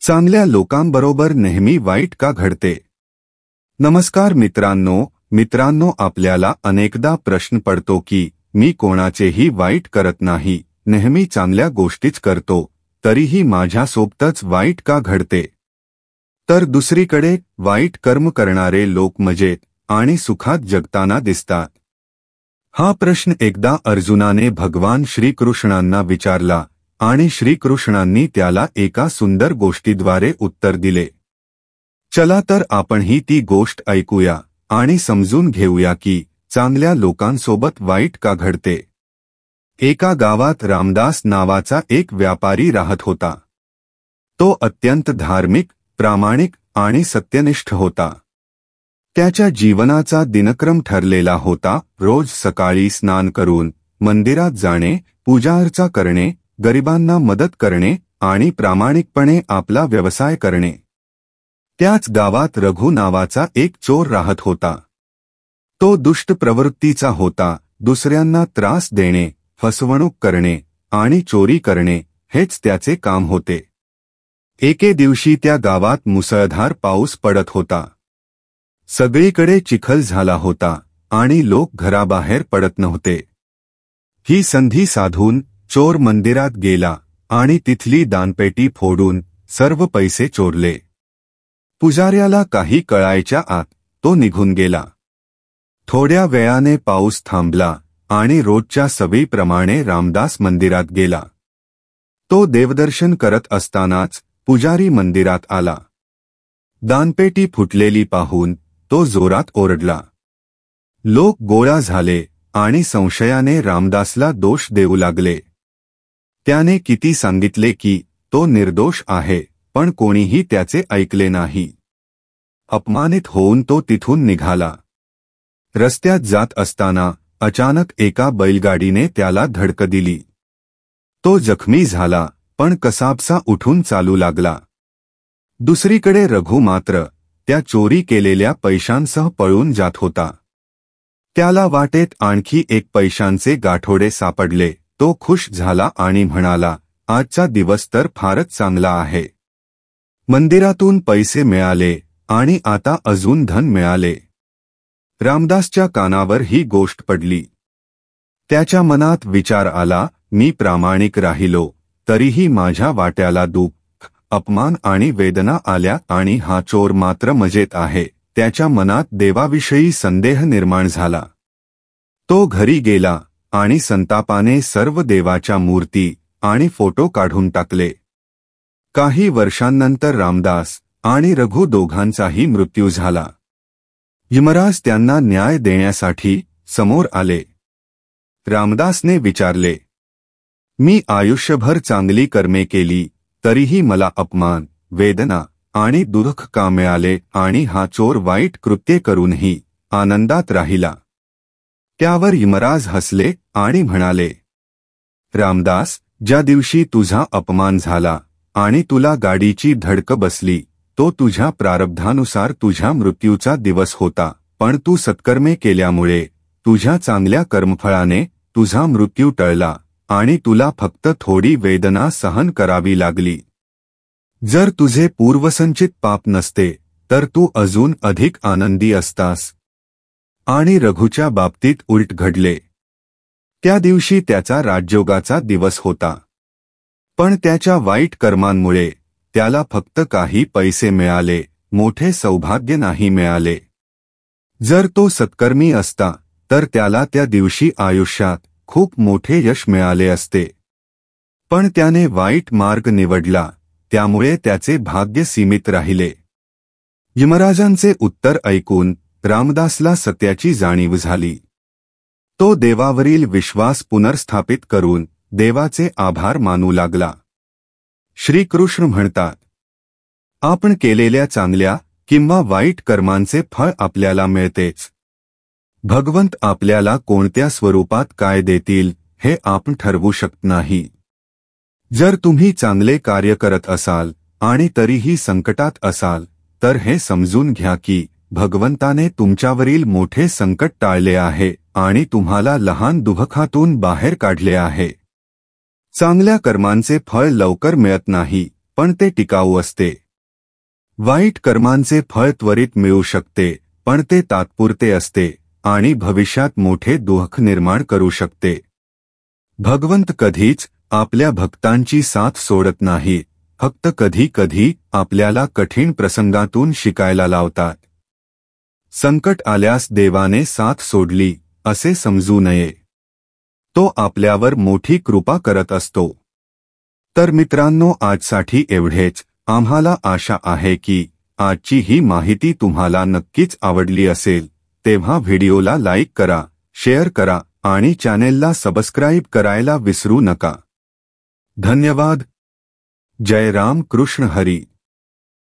चांगल्या लोकांबरोबर नेहमी वाईट का घडते? नमस्कार मित्रांनो, आपल्याला अनेकदा प्रश्न पडतो की मी कोणाचेही वाईट करत नाही, नेहमी चांगल्या गोष्टीच करतो, तरीही माझ्यासोबतच वाईट का घडते? तर दुसरीकडे वाईट कर्म करणारे लोक मजेत आणि सुखात जगताना दिसतात. हा प्रश्न एकदा अर्जुनाने भगवान श्रीकृष्णांना विचारला आणि श्रीकृष्णांनी त्याला एका सुंदर गोष्टीद्वारे उत्तर दिले. चला तर आपणही ती गोष्ट ऐकूया आणि समजून घेऊया की चांगल्या लोकांसोबत वाईट का घडते. एका गावात रामदास नावाचा एक व्यापारी राहत होता. तो अत्यंत धार्मिक, प्रामाणिक आणि सत्यनिष्ठ होता. त्याच्या जीवनाचा दिनक्रम ठरलेला होता. रोज सकाळी स्नान करून मंदिरात जाणे, पूजाअर्चा करणे, गरिबांना मदत करणे आणि प्रामाणिकपणे आपला व्यवसाय करणे. त्याच गावात रघु नावाचा एक चोर राहत होता. तो दुष्ट प्रवृत्तीचा होता. दुसऱ्यांना त्रास देणे, फसवणूक करणे आणि चोरी करणे हेच त्याचे काम होते. एके दिवशी त्या गावात मुसळधार पाऊस पडत होता. सगळीकडे चिखल झाला होता आणि लोक घराबाहेर पडत नव्हते. ही संधी साधून चोर मंदिरात गेला आणि तिथली दानपेटी फोडून सर्व पैसे चोरले. पुजाऱ्याला काही कळायच्या आत तो निघून गेला. थोड्या वेळाने पाऊस थांबला आणि रोजच्या सवयीप्रमाणे रामदास मंदिरात गेला. तो देवदर्शन करत असतानाच पुजारी मंदिरात आला. दानपेटी फुटलेली पाहून तो जोरात ओरडला. लोक गोळा झाले आणि संशयाने रामदासला दोष देऊ लागले. त्याने किती सांगितले की तो निर्दोष आहे, पण कोणीही त्याचे ऐकले नाही. अपमानित होऊन तो तिथून निघाला. रस्त्यात जात असताना अचानक एका बैलगाडीने त्याला धडक दिली. तो जखमी झाला, पण कसाबसा उठून चालू लागला. दुसरीकडे रघु मात्र त्या चोरी केलेल्या पैशांसह पळून जात होता. त्याला वाटेत आणखी एक पैशांचे गाठोडे सापडले. तो खुश झाला आणि म्हणाला, आजचा दिवस तर फारच चांगला आहे. मंदिरातून पैसे मिळाले आणि आता अजून धन मिळाले. रामदासच्या कानावर ही गोष्ट पडली. त्याच्या मनात विचार आला, मी प्रामाणिक राहिलो तरीही माझ्या वाट्याला दुःख, अपमान आणि वेदना आल्या आणि हा चोर मात्र मजेत आहे. त्याच्या मनात देवाविषयी संदेह निर्माण झाला. तो घरी गेला आणि संतापाने सर्व देवाच्या मूर्ती आणि फोटो काढून टाकले. काही वर्षांनंतर रामदास आणि रघु दोघांचाही मृत्यू झाला. यमराज त्यांना न्याय देण्यासाठी समोर आले. रामदासने विचारले, मी आयुष्यभर चांगली कर्मे केली तरीही मला अपमान, वेदना आणि दुःख का मिळाले आणि हा चोर वाईट कृत्ये करूनही आनंदात राहिला? त्यावर यमराज हसले आणि म्हणाले, रामदास, ज्या दिवशी तुझा अपमान झाला आणि तुला गाडीची धडक बसली तो तुझ्या प्रारब्धानुसार तुझ्या मृत्यूचा दिवस होता, पण तू सत्कर्मे केल्यामुळे तुझ्या चांगल्या कर्मफळाने तुझा मृत्यू टळला आणि तुला फक्त थोडी वेदना सहन करावी लागली. जर तुझे पूर्वसंचित पाप नसते तर तू अजून अधिक आनंदी असतास. आणि रघुच्या बाबतीत उलट घडले. त्या दिवशी त्याचा राजयोगाचा दिवस होता, पण त्याच्या वाईट कर्मांमुळे त्याला फक्त काही पैसे मिळाले, मोठे सौभाग्य नाही मिळाले. जर तो सत्कर्मी असता तर त्याला त्या दिवशी आयुष्यात खूप मोठे यश मिळाले असते. पण त्याने वाईट मार्ग निवडला, त्यामुळे त्याचे भाग्य सीमित राहिले. यमराजांचे उत्तर ऐकून रामदासला सत्याची जाणीव झाली. तो देवावरील विश्वास पुनर्स्थापित करून देवाचे आभार मानू लागला. श्रीकृष्ण म्हणतात, आपण केलेल्या चांगल्या किंवा वाईट कर्मांचे फळ आपल्याला मिळतेच. भगवंत आपल्याला कोणत्या स्वरूपात काय देतील हे आपण ठरवू शकत नाही. जर तुम्ही चांगले कार्य करत असाल आणि तरीही संकटात असाल तर हे समजून घ्या की भगवंताने तुमच्यावरील मोठे संकट टाळले आहे आणि तुम्हाला लहान दुःखातून बाहेर काढले आहे. चांगल्या कर्मांचे फळ लवकर मिळत नाही, पण ते टिकाऊ असते. वाईट कर्मांचे फळ त्वरित मिळू शकते, पण ते तात्पुरते असते आणि भविष्यात मोठे दुःख निर्माण करू शकते. भगवंत कधीच आपल्या भक्तांची साथ सोडत नाही, फक्त कधी कधी आपल्याला कठीण प्रसंगातून शिकायला लावतात. संकट आल्यास देवाने साथ सोडली असे समजू नये. तो आपल्यावर मोठी कृपा करत असतो. तर मित्रांनो, आजसाठी एवढेच. आम्हाला आशा आहे की आजची ही माहिती तुम्हाला नक्कीच आवडली असेल. तेव्हा व्हिडिओला लाईक करा, शेअर करा आणि चॅनेलला सबस्क्राईब करायला विसरू नका. धन्यवाद. जय राम कृष्ण हरी.